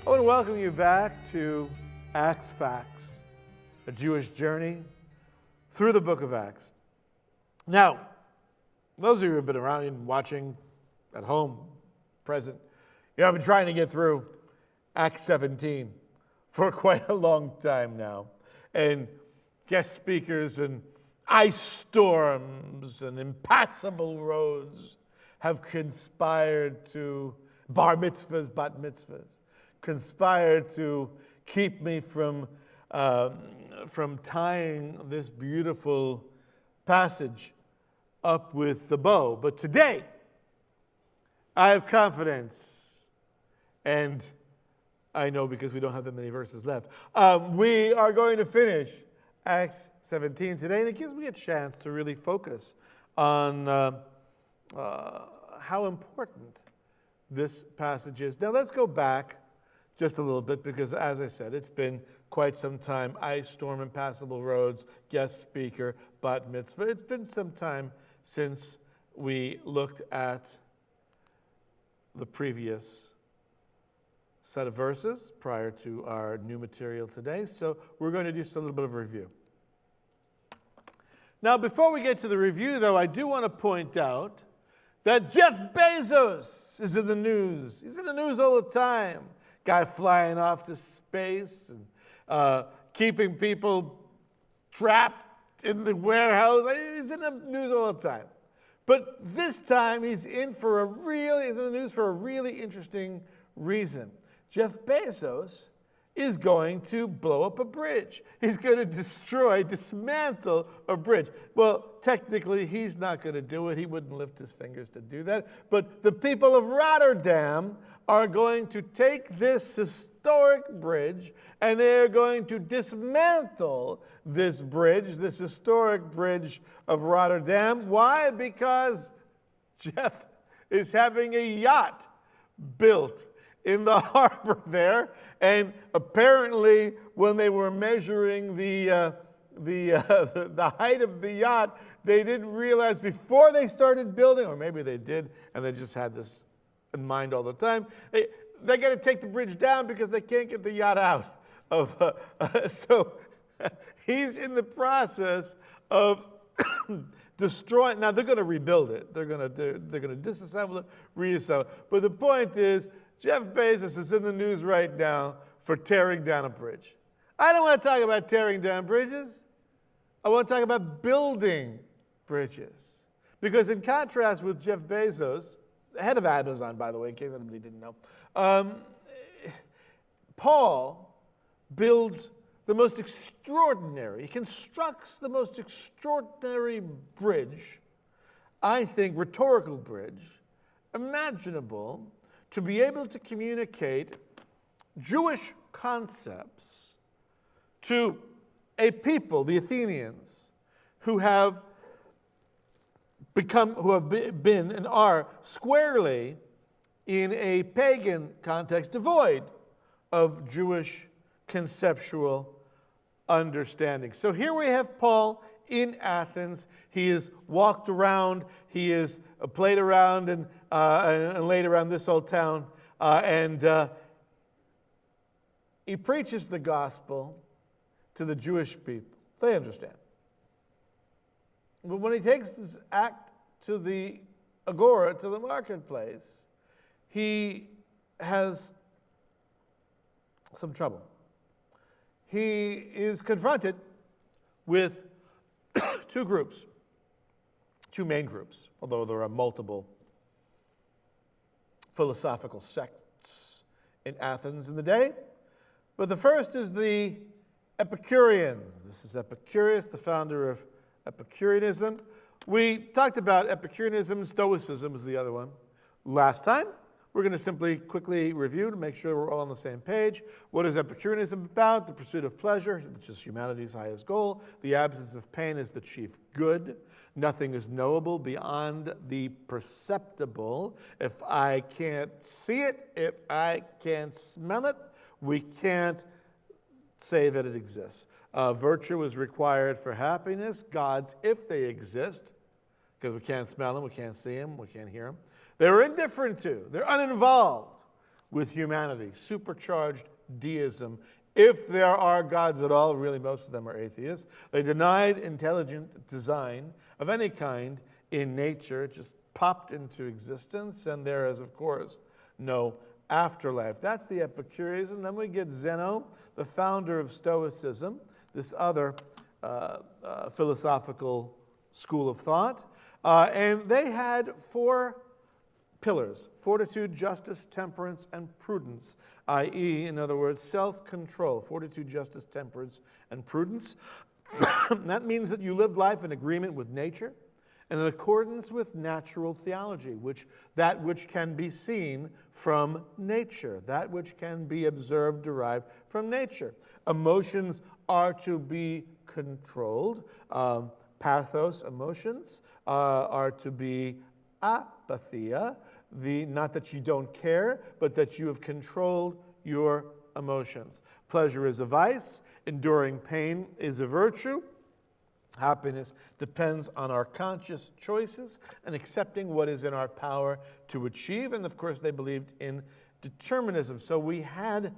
I want to welcome you back to Acts Facts, a Jewish journey through the book of Acts. Now, those of you who have been around and watching at home, present, I've been trying to get through Acts 17 for quite a long time now. And guest speakers and ice storms and impassable roads have conspired to, bar mitzvahs, bat mitzvahs, conspired to keep me from tying this beautiful passage up with the bow. But today, I have confidence, and I know because we don't have that many verses left. We are going to finish Acts 17 today, and it gives me a chance to really focus on how important this passage is. Now, let's go back just a little bit, because as I said, it's been quite some time. Ice storm, impassable roads, guest speaker, bat mitzvah. It's been some time since we looked at the previous set of verses prior to our new material today. So we're going to do just a little bit of a review. Now, before we get to the review, though, I do want to point out that Jeff Bezos is in the news. He's in the news all the time. Guy flying off to space and keeping people trapped in the warehouse. He's in the news all the time. But this time he's in the news for a really interesting reason. Jeff Bezos is going to blow up a bridge. He's going to dismantle a bridge. Well, technically, he's not going to do it. He wouldn't lift his fingers to do that. But the people of Rotterdam are going to take this historic bridge, and they're going to dismantle this bridge, this historic bridge of Rotterdam. Why? Because Jeff is having a yacht built in the harbor there, and apparently when they were measuring the height of the yacht, they didn't realize before they started building, or maybe they did, and they just had this in mind all the time, they got to take the bridge down because they can't get the yacht out of. So he's in the process of destroying. Now they're going to rebuild it. They're going to disassemble it, reassemble it. But the point is, Jeff Bezos is in the news right now for tearing down a bridge. I don't want to talk about tearing down bridges. I want to talk about building bridges. Because in contrast with Jeff Bezos, head of Amazon, by the way, in case anybody didn't know, Paul builds the most extraordinary, he constructs the most extraordinary bridge, I think rhetorical bridge, imaginable, to be able to communicate Jewish concepts to a people, the Athenians, who have been and are squarely in a pagan context, devoid of Jewish conceptual understanding. So here we have Paul in Athens. He has walked around, he has played around and laid around this old town, and he preaches the gospel to the Jewish people. They understand. But when he takes this act to the agora, to the marketplace, he has some trouble. He is confronted with two main groups, although there are multiple philosophical sects in Athens in the day. But the first is the Epicureans. This is Epicurus, the founder of Epicureanism. We talked about Epicureanism, Stoicism is the other one last time. We're going to simply quickly review to make sure we're all on the same page. What is Epicureanism about? The pursuit of pleasure, which is humanity's highest goal. The absence of pain is the chief good. Nothing is knowable beyond the perceptible. If I can't see it, if I can't smell it, we can't say that it exists. Virtue is required for happiness. Gods, if they exist, because we can't smell them, we can't see them, we can't hear them. They're indifferent to, they're uninvolved with humanity, supercharged deism. If there are gods at all, really most of them are atheists. They denied intelligent design of any kind in nature. It just popped into existence, and there is, of course, no afterlife. That's the Epicureanism. Then we get Zeno, the founder of Stoicism, this other philosophical school of thought. And they had 4 pillars: fortitude, justice, temperance, and prudence, i.e., in other words, self-control. Fortitude, justice, temperance, and prudence. That means that you lived life in agreement with nature and in accordance with natural theology, that which can be seen from nature, that which can be observed, derived from nature. Emotions are to be controlled. Pathos, emotions, are to be apatheia, not that you don't care, but that you have controlled your emotions. Pleasure is a vice. Enduring pain is a virtue. Happiness depends on our conscious choices and accepting what is in our power to achieve. And of course, they believed in determinism. So we have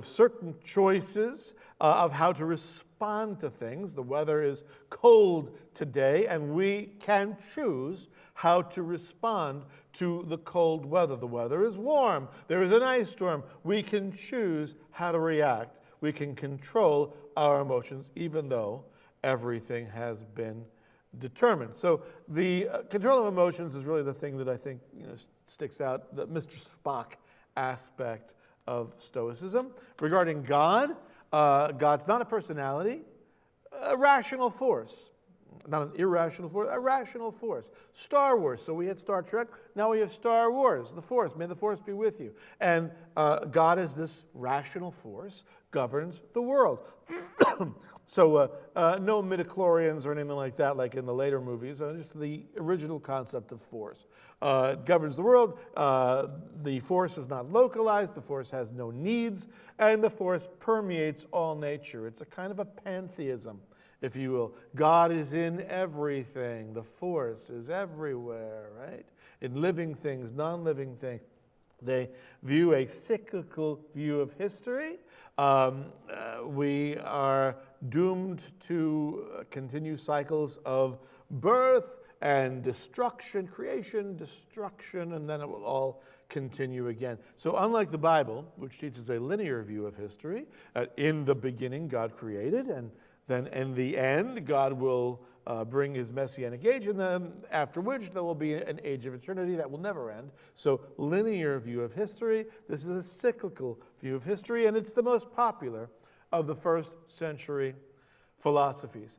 certain choices of how to respond to things. The weather is cold today, and we can choose how to respond to the cold weather. The weather is warm. There is an ice storm. We can choose how to react. We can control our emotions, even though everything has been determined. So the control of emotions is really the thing that I think sticks out, the Mr. Spock aspect of Stoicism. Regarding God, God's not a personality, a rational force. Not an irrational force, a rational force. Star Wars. So we had Star Trek. Now we have Star Wars, the Force. May the Force be with you. And God is this rational force, governs the world. So no midichlorians or anything like that, like in the later movies. Just the original concept of force. Governs the world. The force is not localized. The force has no needs. And the force permeates all nature. It's a kind of a pantheism, if you will. God is in everything. The force is everywhere, right? In living things, non-living things. They view a cyclical view of history. We are doomed to continue cycles of birth and destruction, creation, destruction, and then it will all continue again. So unlike the Bible, which teaches a linear view of history, in the beginning God created, and then in the end God will bring his Messianic age, and then after which there will be an age of eternity that will never end. So linear view of history. This is a cyclical view of history, and it's the most popular of the first century philosophies.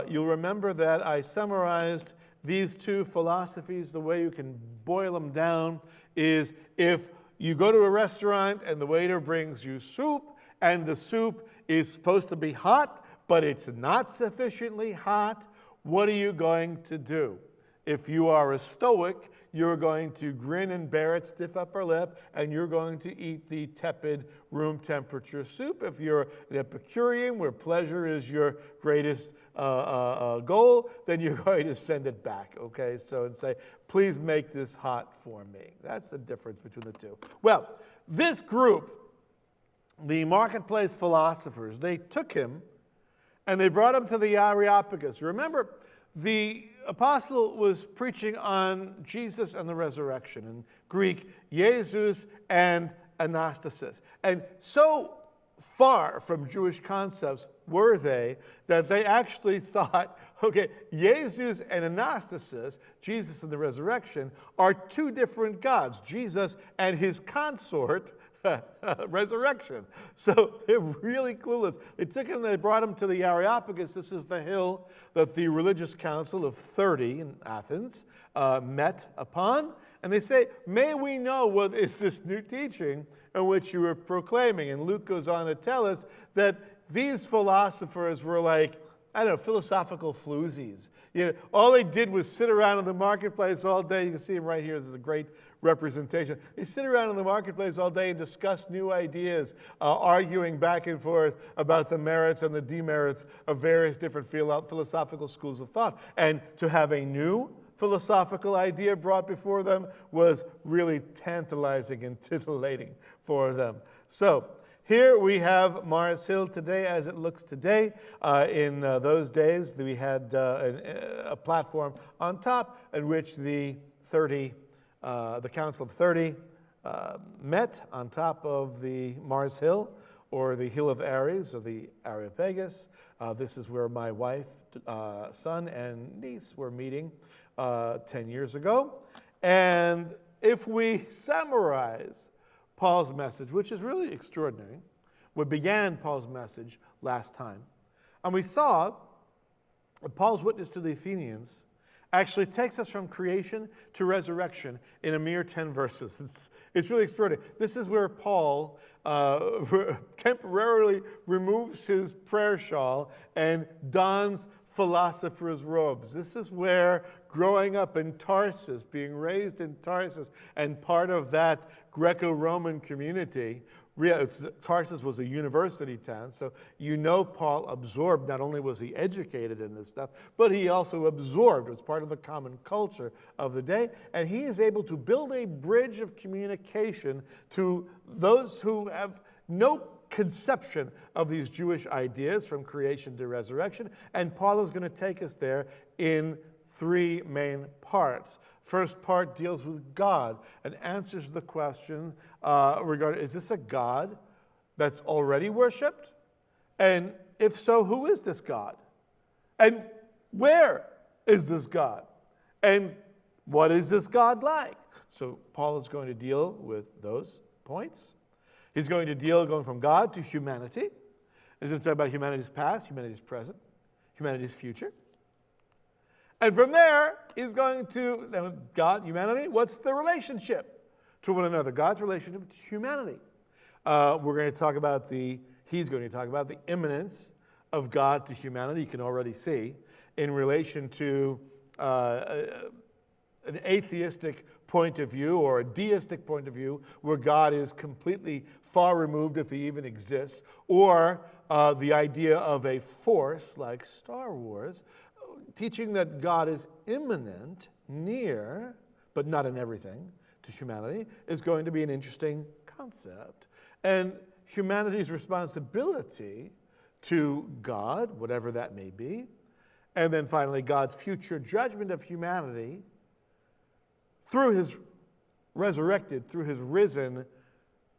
You'll remember that I summarized these 2 philosophies. The way you can boil them down is if you go to a restaurant and the waiter brings you soup, and the soup is supposed to be hot, but it's not sufficiently hot, what are you going to do? If you are a Stoic, you're going to grin and bear it, stiff upper lip, and you're going to eat the tepid room temperature soup. If you're an Epicurean, where pleasure is your greatest goal, then you're going to send it back, okay? So and say, please make this hot for me. That's the difference between the 2. Well, this group, the marketplace philosophers, they took him and they brought him to the Areopagus. Remember, the apostle was preaching on Jesus and the resurrection. In Greek, Jesus and Anastasis. And so far from Jewish concepts were they that they actually thought, okay, Jesus and Anastasis, Jesus and the resurrection, are 2 different gods. Jesus and his consort, resurrection. So they're really clueless. They took him, they brought him to the Areopagus. This is the hill that the religious council of 30 in Athens met upon. And they say, may we know what is this new teaching in which you were proclaiming? And Luke goes on to tell us that these philosophers were like, I don't know, philosophical floozies. All they did was sit around in the marketplace all day. You can see him right here. This is a great representation. They sit around in the marketplace all day and discuss new ideas, arguing back and forth about the merits and the demerits of various different philosophical schools of thought. And to have a new philosophical idea brought before them was really tantalizing and titillating for them. So here we have Mars Hill today as it looks today. In those days, we had a platform on top at which the Council of 30 met on top of the Mars Hill, or the Hill of Ares, or the Areopagus. This is where my wife, son, and niece were meeting 10 years ago. And if we summarize Paul's message, which is really extraordinary, we began Paul's message last time, and we saw that Paul's witness to the Athenians actually takes us from creation to resurrection in a mere 10 verses. It's really extraordinary. This is where Paul temporarily removes his prayer shawl and dons philosopher's robes. This is where growing up in Tarsus, being raised in Tarsus, and part of that Greco-Roman community, Tarsus was a university town, so Paul absorbed, not only was he educated in this stuff, but he also absorbed, as part of the common culture of the day, and he is able to build a bridge of communication to those who have no conception of these Jewish ideas from creation to resurrection, and Paul is going to take us there in 3 main parts. First part deals with God and answers the question regarding, is this a God that's already worshipped? And if so, who is this God? And where is this God? And what is this God like? So Paul is going to deal with those points. He's going to deal going from God to humanity. He's going to talk about humanity's past, humanity's present, humanity's future. And from there, he's going to, God, humanity, what's the relationship to one another? God's relationship to humanity. He's going to talk about the immanence of God to humanity. You can already see in relation to an atheistic point of view or a deistic point of view where God is completely far removed if he even exists, or the idea of a force like Star Wars, teaching that God is immanent, near, but not in everything, to humanity, is going to be an interesting concept. And humanity's responsibility to God, whatever that may be, and then finally God's future judgment of humanity through his resurrected, through his risen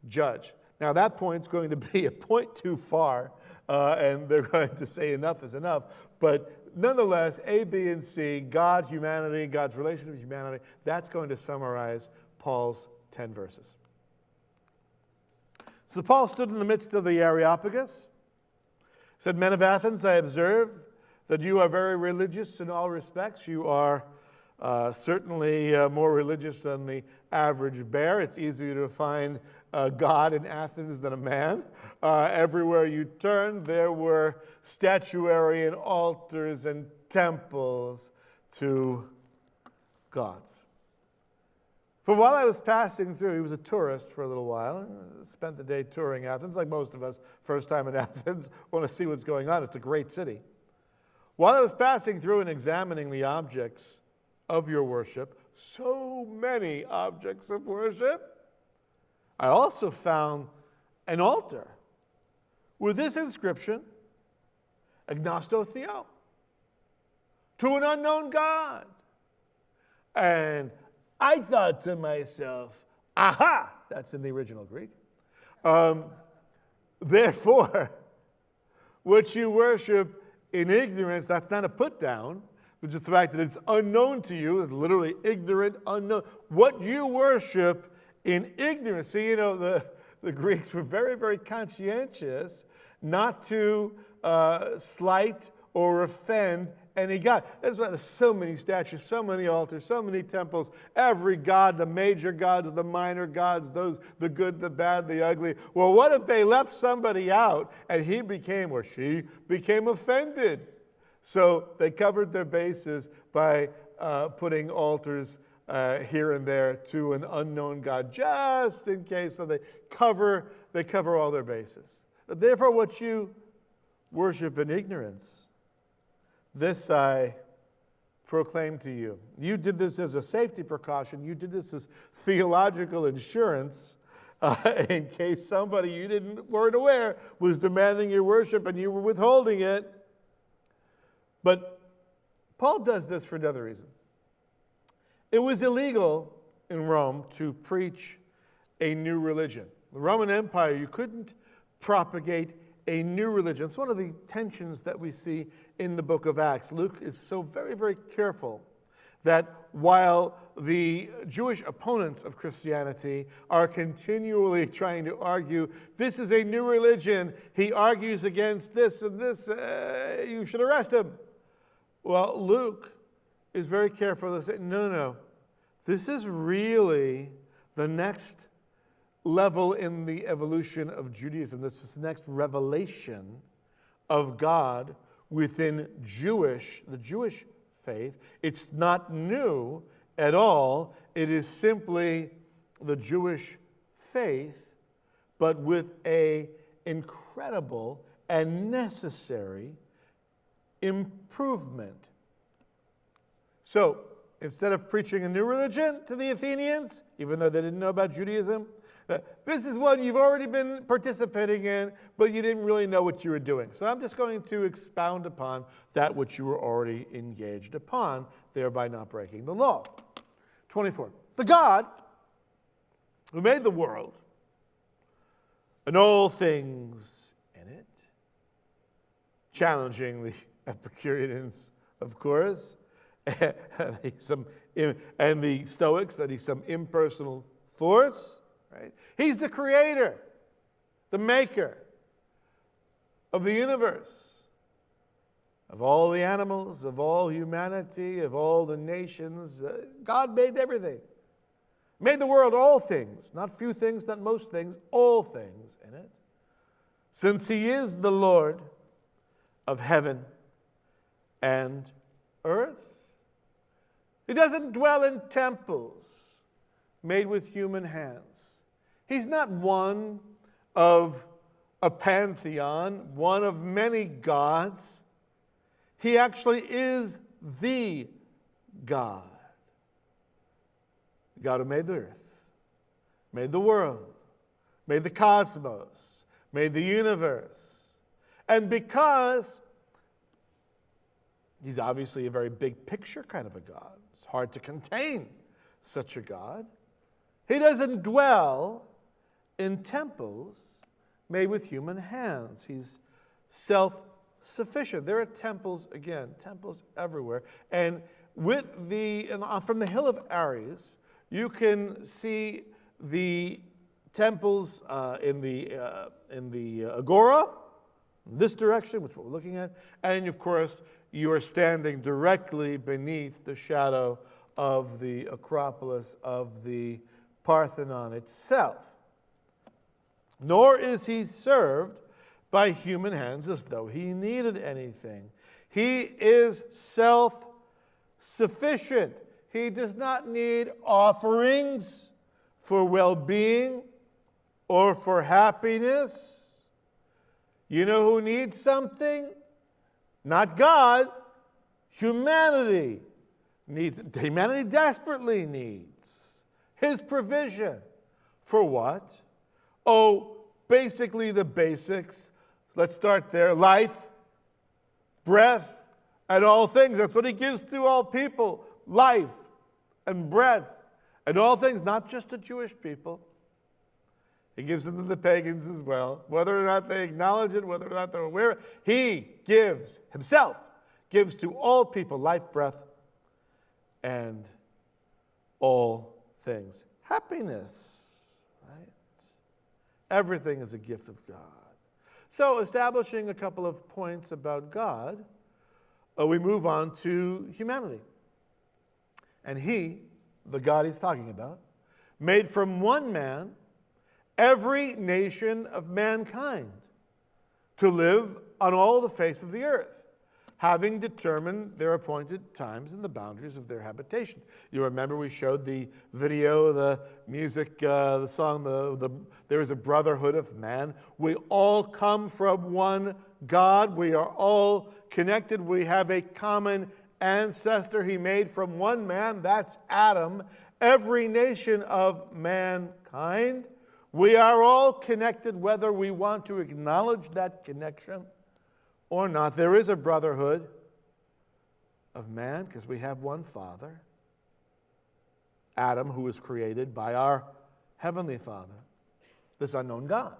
judge. Now that point's going to be a point too far, and they're going to say enough is enough, but nonetheless, A, B, and C, God, humanity, God's relationship with humanity, that's going to summarize Paul's 10 verses. So Paul stood in the midst of the Areopagus, said, "Men of Athens, I observe that you are very religious in all respects. You are certainly more religious than the average bear. It's easier to find God in Athens than a man. Everywhere you turned, there were statuary and altars and temples to gods." For while I was passing through, he was a tourist for a little while, spent the day touring Athens, like most of us, first time in Athens, want to see what's going on. It's a great city. While I was passing through and examining the objects of your worship, so many objects of worship, I also found an altar with this inscription, Agnosto Theo, to an unknown God. And I thought to myself, aha, that's in the original Greek. Therefore, what you worship in ignorance, that's not a put down, but just the fact that it's unknown to you, it's literally ignorant, unknown. What you worship in ignorance. See, the Greeks were very, very conscientious not to slight or offend any god. That's why there's so many statues, so many altars, so many temples. Every god, the major gods, the minor gods, those, the good, the bad, the ugly. Well, what if they left somebody out and he became, or she became offended? So they covered their bases by putting altars here and there to an unknown God, just in case. So they cover all their bases. But therefore, what you worship in ignorance, this I proclaim to you. You did this as a safety precaution. You did this as theological insurance in case somebody you weren't aware was demanding your worship and you were withholding it. But Paul does this for another reason. It was illegal in Rome to preach a new religion. The Roman Empire, you couldn't propagate a new religion. It's one of the tensions that we see in the book of Acts. Luke is so very, very careful that while the Jewish opponents of Christianity are continually trying to argue, this is a new religion, he argues against this and this, you should arrest him. Well, Luke is very careful to say, no. This is really the next level in the evolution of Judaism. This is the next revelation of God within the Jewish faith. It's not new at all. It is simply the Jewish faith, but with an incredible and necessary improvement. So, instead of preaching a new religion to the Athenians, even though they didn't know about Judaism, this is what you've already been participating in, but you didn't really know what you were doing. So I'm just going to expound upon that which you were already engaged upon, thereby not breaking the law. 24. The God who made the world and all things in it, challenging the Epicureans, of course, and the Stoics, that he's some impersonal force. Right? He's the creator, the maker of the universe, of all the animals, of all humanity, of all the nations. God made everything. Made the world, all things, not few things, not most things, all things in it. Since he is the Lord of heaven and earth. He doesn't dwell in temples made with human hands. He's not one of a pantheon, one of many gods. He actually is the God. The God who made the earth, made the world, made the cosmos, made the universe. And because he's obviously a very big picture kind of a God, it's hard to contain such a God. He doesn't dwell in temples made with human hands. He's self-sufficient. There are temples, again, temples everywhere. And from the hill of Ares, you can see the temples in the agora, in this direction, which is what we're looking at. And of course, you are standing directly beneath the shadow of the Acropolis of the Parthenon itself. Nor is he served by human hands as though he needed anything. He is self-sufficient. He does not need offerings for well-being or for happiness. You know who needs something? Not God. Humanity needs. Humanity desperately needs his provision. For what? Oh, basically the basics. Let's start there. Life, breath, and all things. That's what he gives to all people. Life and breath and all things, not just to Jewish people. He gives them to the pagans as well. Whether or not they acknowledge it, whether or not they're aware, he gives, himself, gives to all people life, breath, and all things. Happiness, right? Everything is a gift of God. So, establishing a couple of points about God, we move on to humanity. And he, the God he's talking about, made from one man every nation of mankind to live on all the face of the earth, having determined their appointed times and the boundaries of their habitation. You remember we showed the video, the music, the song, there is a brotherhood of man. We all come from one God. We are all connected. We have a common ancestor he made from one man, that's Adam, every nation of mankind. We are all connected whether we want to acknowledge that connection or not. There is a brotherhood of man because we have one Father, Adam, who was created by our Heavenly Father, this unknown God.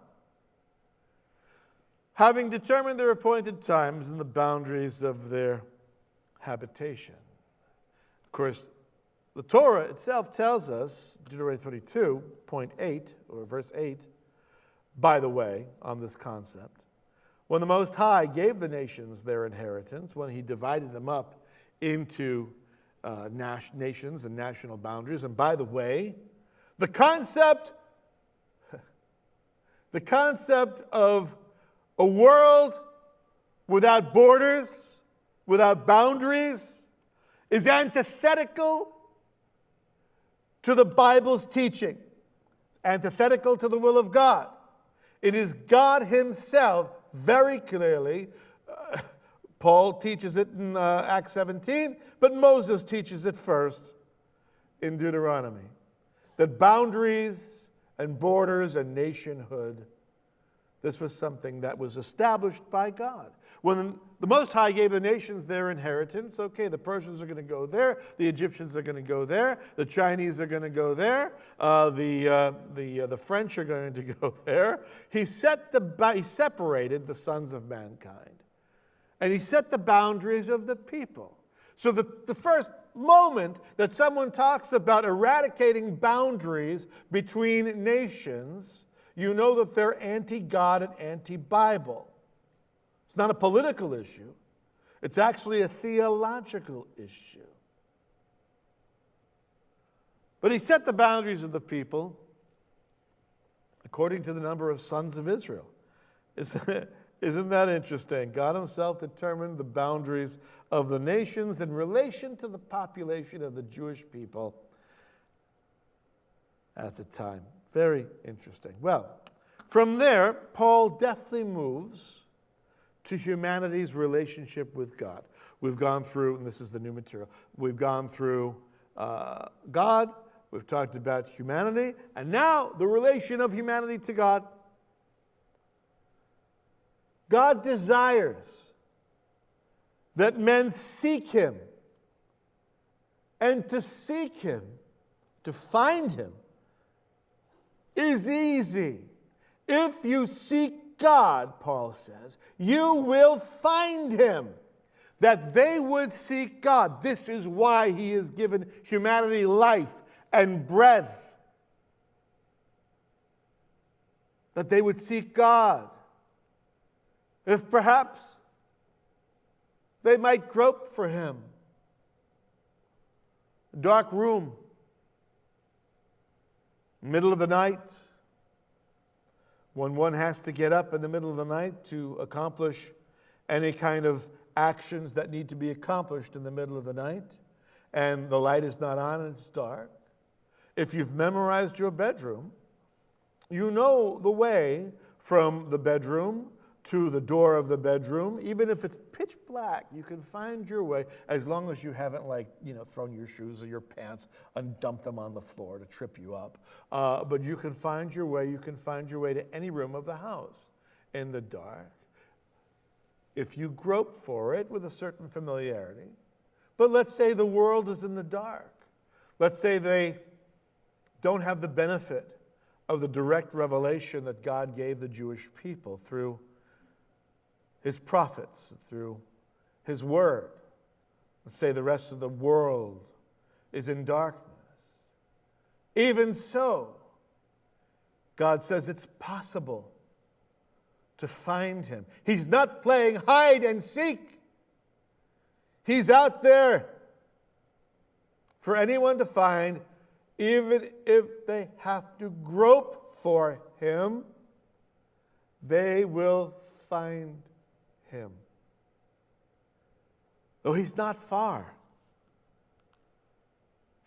Having determined their appointed times and the boundaries of their habitation. Of course, the Torah itself tells us, Deuteronomy 32.8, or verse 8, by the way, on this concept, when the Most High gave the nations their inheritance, when he divided them up into nations and national boundaries, and by the way, the concept of a world without borders, without boundaries, is antithetical to the Bible's teaching. It's antithetical to the will of God. It is God himself very clearly. Paul teaches it in Acts 17, but Moses teaches it first in Deuteronomy. That boundaries and borders and nationhood, this was something that was established by God. When the Most High gave the nations their inheritance, okay, the Persians are going to go there, the Egyptians are going to go there, the Chinese are going to go there, the French are going to go there. He separated the sons of mankind, and he set the boundaries of the people. So the first moment that someone talks about eradicating boundaries between nations, you know that they're anti-God and anti-Bible. It's not a political issue. It's actually a theological issue. But he set the boundaries of the people according to the number of sons of Israel. Isn't that interesting? God himself determined the boundaries of the nations in relation to the population of the Jewish people at the time. Very interesting. Well, from there, Paul deftly moves to humanity's relationship with God. We've gone through, and this is the new material, we've gone through God, we've talked about humanity, and now the relation of humanity to God. God desires that men seek him, and to seek him, to find him, is easy. If you seek God, Paul says, you will find him. That they would seek God. This is why he has given humanity life and breath. That they would seek God. If perhaps they might grope for him. A dark room, middle of the night, when one has to get up in the middle of the night to accomplish any kind of actions that need to be accomplished in the middle of the night, and the light is not on and it's dark. If you've memorized your bedroom, you know the way from the bedroom to the door of the bedroom. Even if it's pitch black, you can find your way, as long as you haven't thrown your shoes or your pants and dumped them on the floor to trip you up. But you can find your way. You can find your way to any room of the house in the dark, if you grope for it with a certain familiarity. But let's say the world is in the dark. Let's say they don't have the benefit of the direct revelation that God gave the Jewish people through his prophets, through his word. Let's say the rest of the world is in darkness. Even so, God says it's possible to find him. He's not playing hide and seek. He's out there for anyone to find, even if they have to grope for him, they will find him. Though he's not far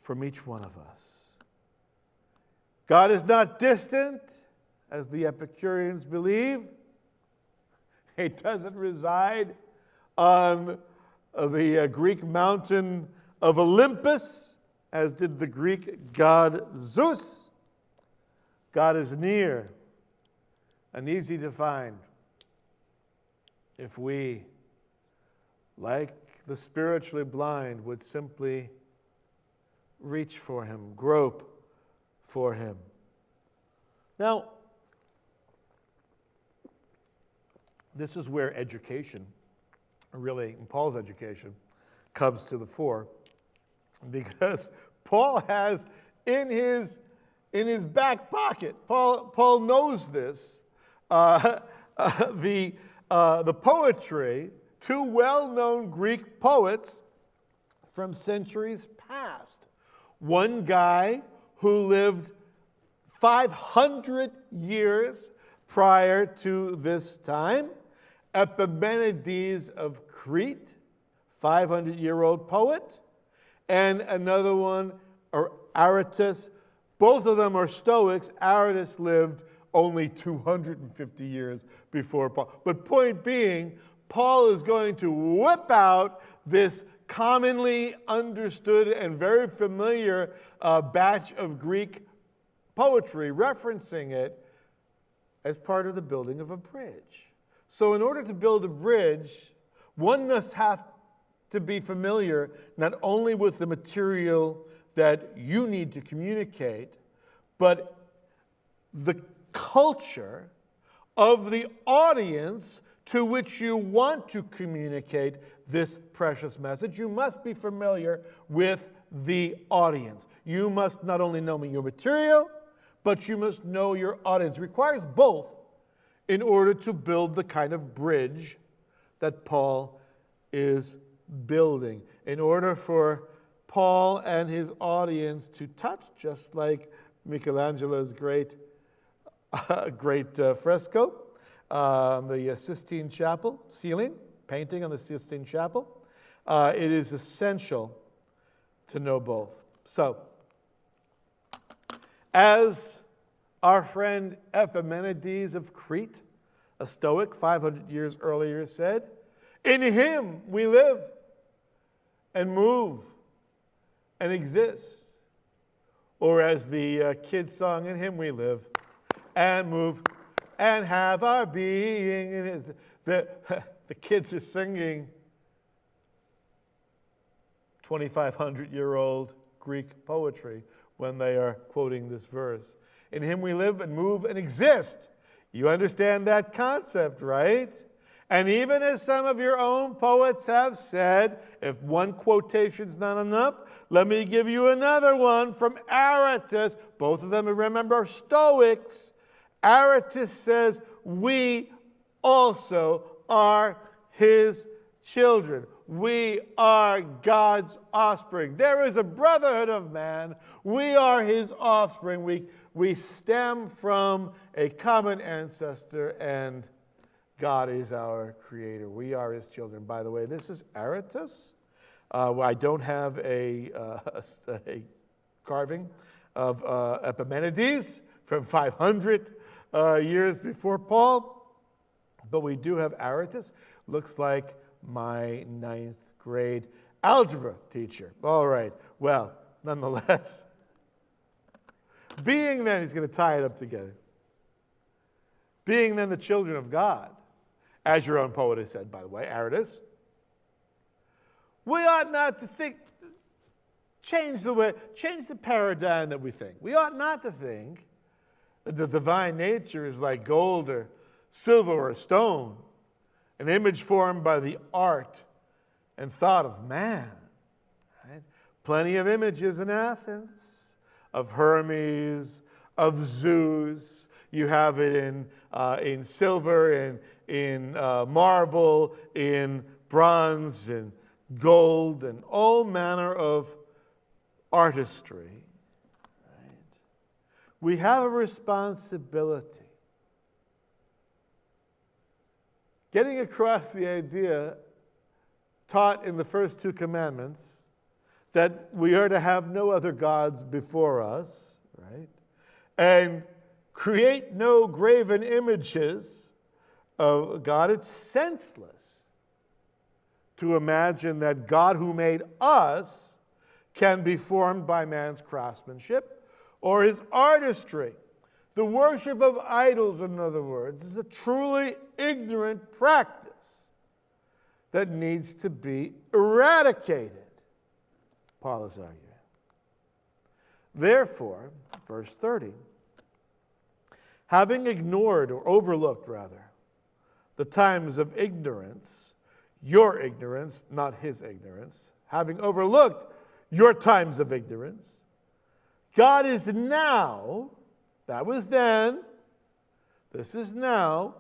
from each one of us. God is not distant, as the Epicureans believe. He doesn't reside on the Greek mountain of Olympus, as did the Greek god Zeus. God is near and easy to find if we, like the spiritually blind, would simply reach for him, grope for him. Now, this is where education, really, Paul's education, comes to the fore, because Paul has in his back pocket, Paul knows this, the poetry, two well-known Greek poets from centuries past. One guy who lived 500 years prior to this time, Epimenides of Crete, 500-year-old poet, and another one, Aratus. Both of them are Stoics. Aratus lived only 250 years before Paul. But point being, Paul is going to whip out this commonly understood and very familiar batch of Greek poetry, referencing it as part of the building of a bridge. So in order to build a bridge, one must have to be familiar not only with the material that you need to communicate, but the culture of the audience to which you want to communicate this precious message. You must be familiar with the audience. You must not only know your material, but you must know your audience. It requires both in order to build the kind of bridge that Paul is building. In order for Paul and his audience to touch, just like Michelangelo's great fresco, the Sistine Chapel ceiling, painting on the Sistine Chapel, it is essential to know both. So, as our friend Epimenides of Crete, a Stoic 500 years earlier, said, in him we live and move and exist. Or as the kids song, in him we live and move and have our being. The kids are singing 2,500-year-old Greek poetry when they are quoting this verse. In him we live and move and exist. You understand that concept, right? And even as some of your own poets have said, if one quotation's not enough, let me give you another one from Aratus. Both of them, remember, are Stoics. Aratus says, we also are his children. We are God's offspring. There is a brotherhood of man. We are his offspring. We stem from a common ancestor, and God is our creator. We are his children. By the way, this is Aratus. I don't have a carving of Epimenides from 500 years before Paul, but we do have Aratus. Looks like my 9th grade algebra teacher. All right. Well, nonetheless, being then, he's going to tie it up together. Being then the children of God, as your own poet has said, by the way, Aratus, we ought not to think, change the paradigm that we think. We ought not to think that the divine nature is like gold or silver or stone, an image formed by the art and thought of man. Right? Plenty of images in Athens of Hermes, of Zeus. You have it in silver, in marble, in bronze, and gold, and all manner of artistry. Right? We have a responsibility. Getting across the idea taught in the first 2 commandments that we are to have no other gods before us, right? And create no graven images of God. It's senseless to imagine that God who made us can be formed by man's craftsmanship or his artistry. The worship of idols, in other words, is a truly ignorant practice that needs to be eradicated, Paul is arguing. Therefore, verse 30, having ignored, or overlooked rather, the times of ignorance, your ignorance, not his ignorance, having overlooked your times of ignorance, God is now, that was then, this is now,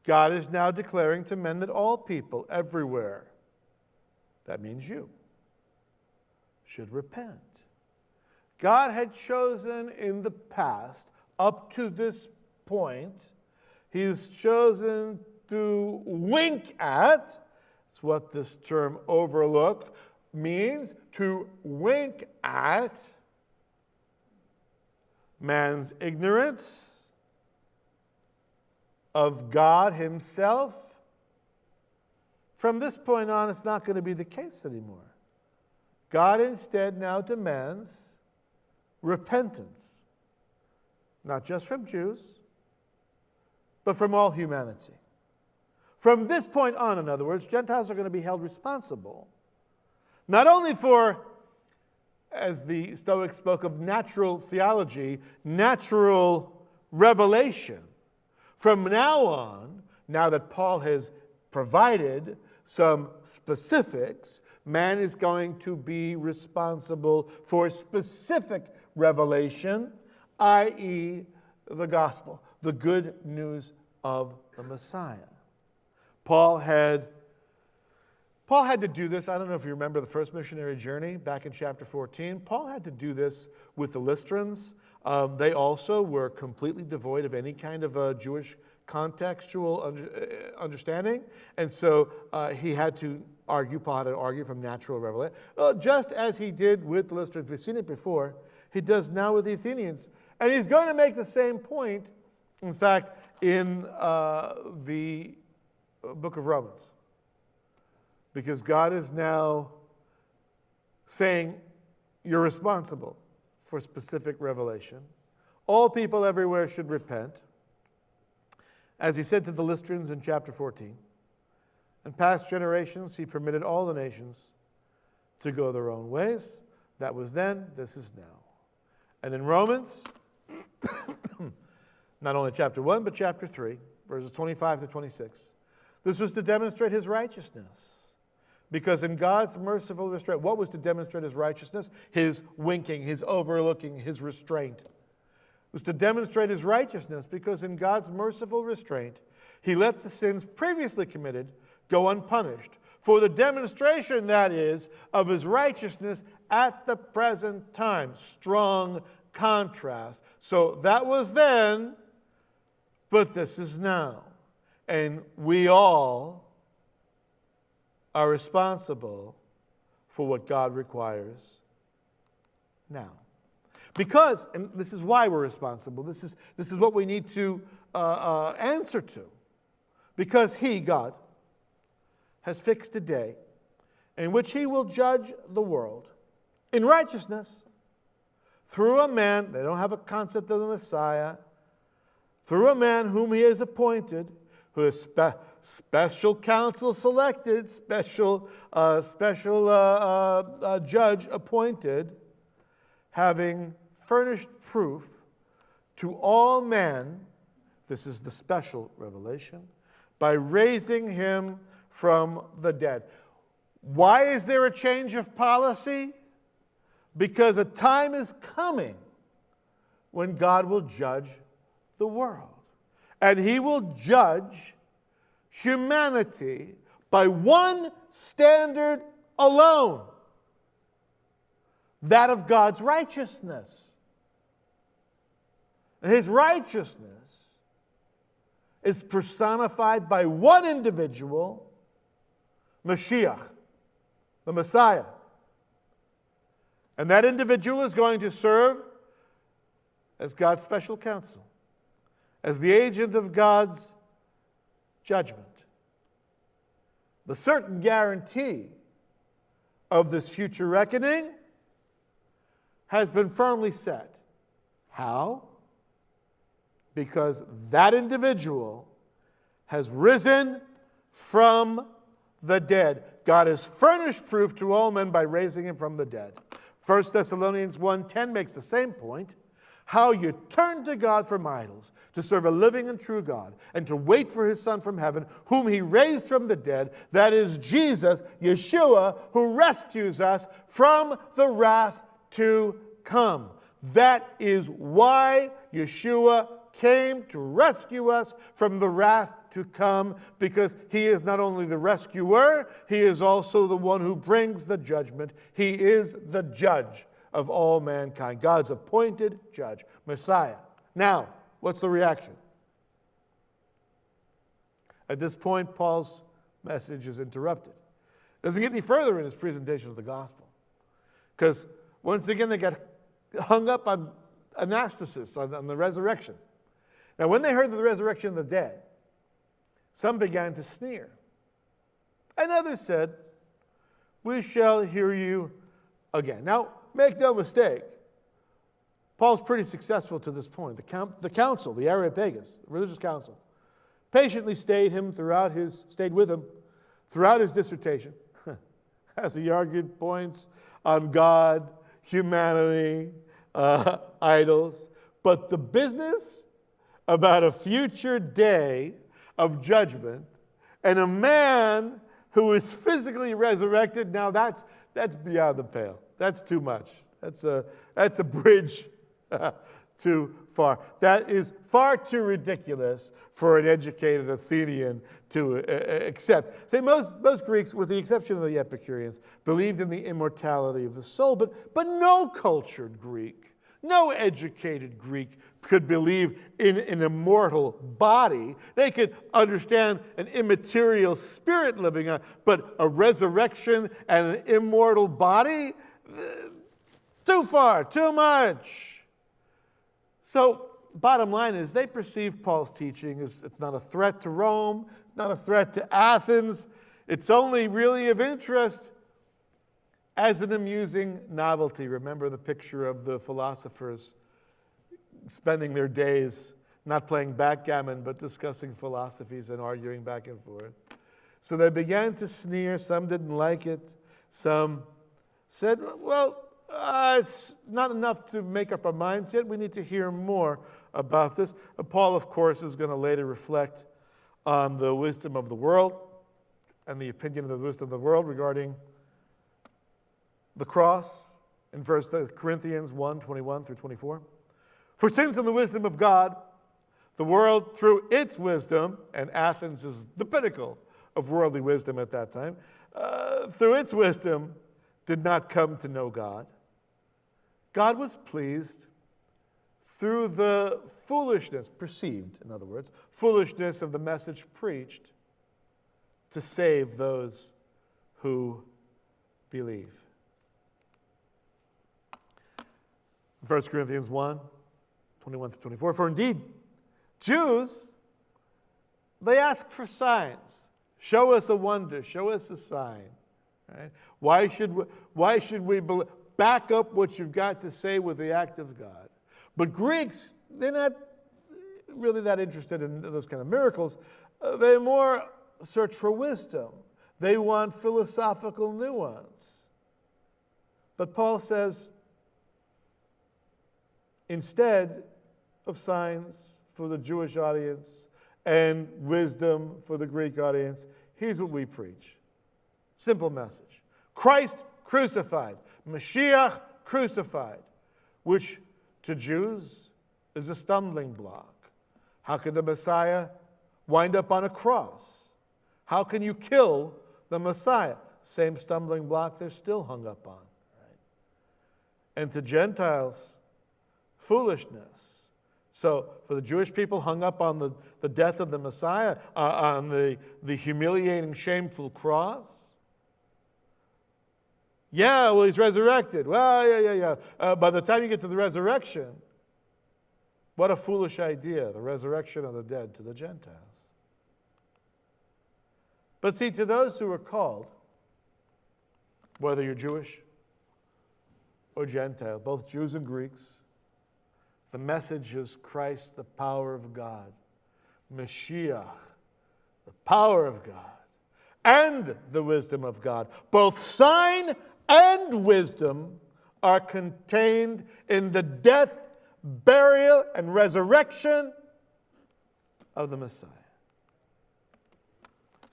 God is now declaring to men that all people everywhere, that means you, should repent. God had chosen in the past, up to this point, He's chosen to wink at, that's what this term overlook means, to wink at man's ignorance of God Himself. From this point on, it's not going to be the case anymore. God instead now demands repentance, not just from Jews, but from all humanity. From this point on, in other words, Gentiles are going to be held responsible, not only for, as the Stoics spoke of, natural theology, natural revelation. From now on, now that Paul has provided some specifics, man is going to be responsible for specific revelation, i.e., the gospel, the good news of the Messiah. Paul had to do this. I don't know if you remember the first missionary journey back in chapter 14. Paul had to do this with the Lystrans. They also were completely devoid of any kind of Jewish contextual understanding. And so he had to argue, Paul had to argue from natural revelation. Just as he did with the Lystrans. We've seen it before. He does now with the Athenians. And he's going to make the same point, in fact, in the book of Romans. Because God is now saying you're responsible for specific revelation. All people everywhere should repent. As he said to the Lystrans in chapter 14, in past generations he permitted all the nations to go their own ways. That was then, this is now. And in Romans, not only chapter 1, but chapter 3, verses 25 to 26, this was to demonstrate his righteousness. Because in God's merciful restraint, what was to demonstrate his righteousness? His winking, his overlooking, his restraint. It was to demonstrate his righteousness because in God's merciful restraint, he let the sins previously committed go unpunished for the demonstration, that is, of his righteousness at the present time. Strong contrast. So that was then, but this is now. And we all are responsible for what God requires now. Because, and this is why we're responsible, this is what we need to answer to. Because He, God, has fixed a day in which He will judge the world in righteousness through a man, they don't have a concept of the Messiah, through a man whom He has appointed, who is special counsel selected, special judge appointed, having furnished proof to all men, this is the special revelation, by raising Him from the dead. Why is there a change of policy? Because a time is coming when God will judge the world. And He will judge humanity by one standard alone, that of God's righteousness. And His righteousness is personified by one individual, Mashiach, the Messiah. And that individual is going to serve as God's special counsel, as the agent of God's judgment. the certain guarantee of this future reckoning has been firmly set. How? Because that individual has risen from the dead. God has furnished proof to all men by raising him from the dead. 1 Thessalonians 1:10 makes the same point. How you turn to God from idols, to serve a living and true God, and to wait for his Son from heaven, whom he raised from the dead, that is Jesus, Yeshua, who rescues us from the wrath to come. That is why Yeshua came to rescue us from the wrath to come, because he is not only the rescuer, he is also the one who brings the judgment. He is the judge of all mankind, God's appointed judge, Messiah. Now, what's the reaction? At this point, Paul's message is interrupted. Doesn't get any further in his presentation of the gospel, because once again they got hung up on anastasis, on the resurrection. Now, when they heard of the resurrection of the dead, some began to sneer, and others said, "We shall hear you again." Now, make no mistake, Paul's pretty successful to this point. The council, the Areopagus, the religious council, patiently stayed with him throughout his dissertation, as he argued points on God, humanity, idols. But the business about a future day of judgment and a man who is physically resurrected, now that's beyond the pale. That's too much. That's a bridge too far. That is far too ridiculous for an educated Athenian to accept. Say, most Greeks, with the exception of the Epicureans, believed in the immortality of the soul, but no cultured Greek, no educated Greek could believe in an immortal body. They could understand an immaterial spirit living on, but a resurrection and an immortal body? Too far, too much. So, bottom line is, they perceive Paul's teaching as it's not a threat to Rome, it's not a threat to Athens, it's only really of interest as an amusing novelty. Remember the picture of the philosophers spending their days not playing backgammon, but discussing philosophies and arguing back and forth. So they began to sneer. Some didn't like it. Some said, well, it's not enough to make up our minds yet. We need to hear more about this. Paul, of course, is going to later reflect on the wisdom of the world and the opinion of the wisdom of the world regarding the cross in 1 Corinthians 1:21 through 24. For since in the wisdom of God, the world through its wisdom, and Athens is the pinnacle of worldly wisdom at that time, through its wisdom did not come to know God, God was pleased through the foolishness, perceived, in other words, foolishness of the message preached, to save those who believe. 1 Corinthians 1:21-24. For indeed, Jews, they ask for signs. Show us a wonder. Show us a sign. Right? Why should we back up what you've got to say with the act of God? But Greeks, they're not really that interested in those kind of miracles. They more search for wisdom. They want philosophical nuance. But Paul says, instead of signs for the Jewish audience and wisdom for the Greek audience, here's what we preach. Simple message. Christ crucified. Mashiach crucified. Which to Jews is a stumbling block. How could the Messiah wind up on a cross? How can you kill the Messiah? Same stumbling block they're still hung up on. Right? And to Gentiles, foolishness. So for the Jewish people hung up on the death of the Messiah, on the humiliating, shameful cross. Yeah, well, he's resurrected. Well, yeah. By the time you get to the resurrection, what a foolish idea, the resurrection of the dead to the Gentiles. But see, to those who are called, whether you're Jewish or Gentile, both Jews and Greeks, the message is Christ, the power of God, Mashiach, the power of God, and the wisdom of God. Both sign and wisdom are contained in the death, burial, and resurrection of the Messiah.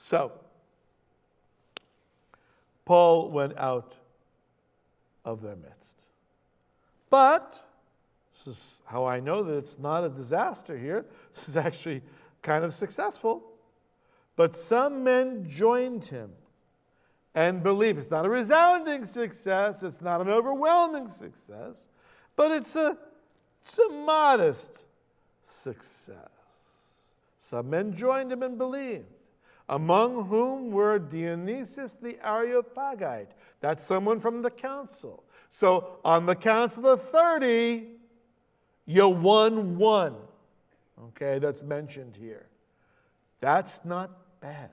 So, Paul went out of their midst. But, this is how I know that it's not a disaster here. This is actually kind of successful. But some men joined him and believed. It's not a resounding success. It's not an overwhelming success. But it's a modest success. Some men joined him and believed, among whom were Dionysius the Areopagite. That's someone from the council. So on the council of 30, you won one. Okay, that's mentioned here. That's not bad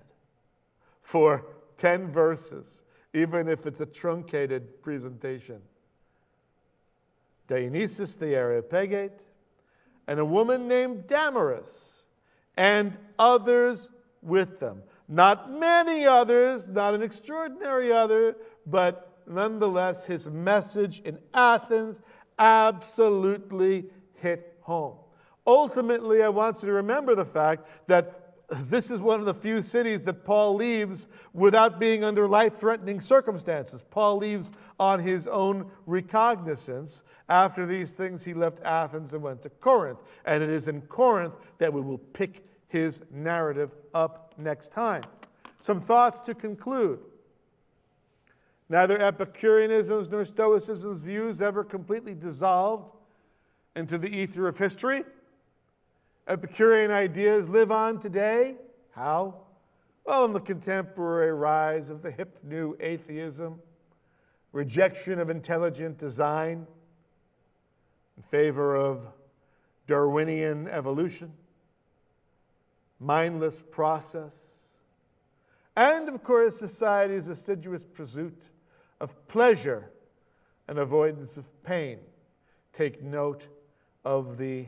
for 10 verses, even if it's a truncated presentation. Dionysius the Areopagite, and a woman named Damaris, and others with them. Not many others, not an extraordinary other, but nonetheless, his message in Athens absolutely hit home. Ultimately, I want you to remember the fact that this is one of the few cities that Paul leaves without being under life-threatening circumstances. Paul leaves on his own recognizance. After these things, he left Athens and went to Corinth. And it is in Corinth that we will pick his narrative up next time. Some thoughts to conclude. Neither Epicureanism's nor Stoicism's views ever completely dissolved into the ether of history. Epicurean ideas live on today. How? Well, in the contemporary rise of the hip new atheism, rejection of intelligent design in favor of Darwinian evolution, mindless process, and, of course, society's assiduous pursuit of pleasure and avoidance of pain. Take note of the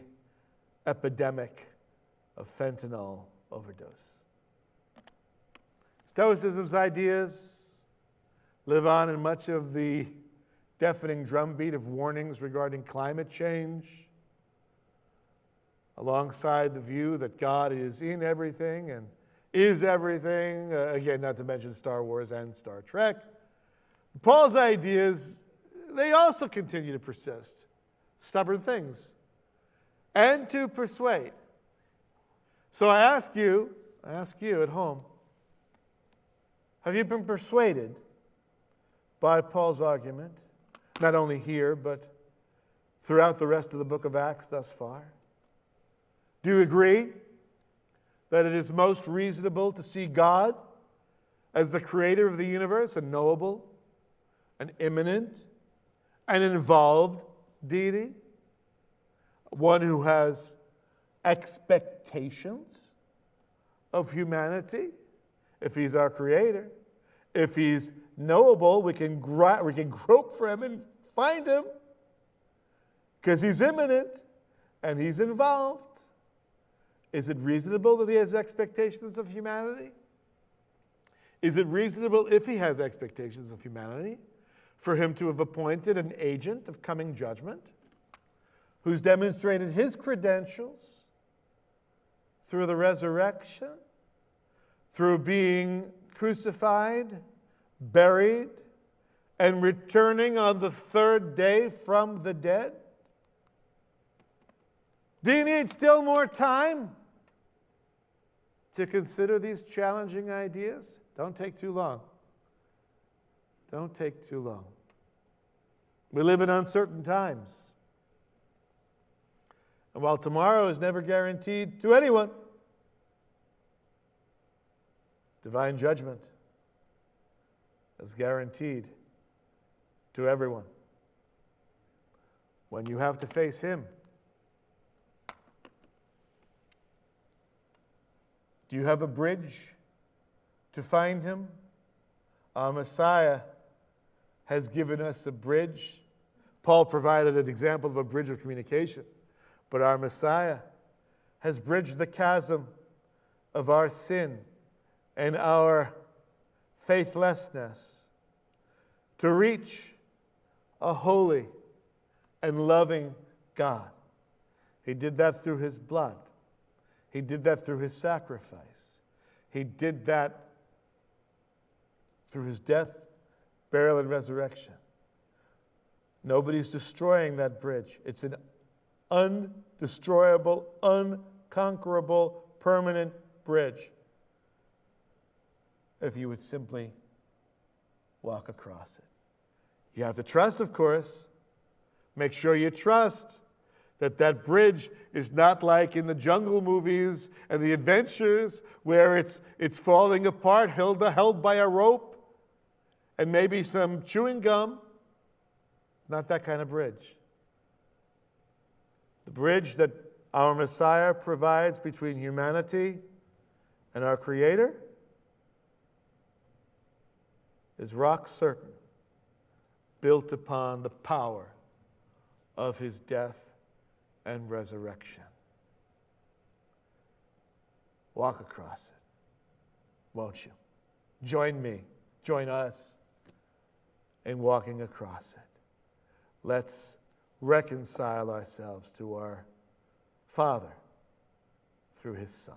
epidemic of fentanyl overdose. Stoicism's ideas live on in much of the deafening drumbeat of warnings regarding climate change, alongside the view that God is in everything and is everything, again, not to mention Star Wars and Star Trek. Paul's ideas, they also continue to persist. Stubborn things. And to persuade. So I ask you at home, have you been persuaded by Paul's argument? Not only here, but throughout the rest of the book of Acts thus far? Do you agree that it is most reasonable to see God as the creator of the universe, a knowable, an immanent, an involved deity? One who has expectations of humanity. If he's our creator, if he's knowable, we can grope for him and find him because he's immanent and he's involved. Is it reasonable that he has expectations of humanity? Is it reasonable, if he has expectations of humanity, for him to have appointed an agent of coming judgment who's demonstrated his credentials through the resurrection, through being crucified, buried, and returning on the third day from the dead? Do you need still more time to consider these challenging ideas? Don't take too long. Don't take too long. We live in uncertain times. And while tomorrow is never guaranteed to anyone, divine judgment is guaranteed to everyone. When you have to face him, do you have a bridge to find him. Our Messiah has given us a bridge. Paul provided an example of a bridge of communication, but our Messiah has bridged the chasm of our sin and our faithlessness to reach a holy and loving God. He did that through his blood. He did that through his sacrifice. He did that through his death, burial, and resurrection. Nobody's destroying that bridge. It's an undestroyable, unconquerable, permanent bridge. If you would simply walk across it. You have to trust, of course. Make sure you trust that that bridge is not like in the jungle movies and the adventures where it's falling apart, held by a rope and maybe some chewing gum. Not that kind of bridge. The bridge that our Messiah provides between humanity and our Creator is rock certain, built upon the power of his death and resurrection. Walk across it, won't you? Join me, join us in walking across it. Let's reconcile ourselves to our Father through his Son.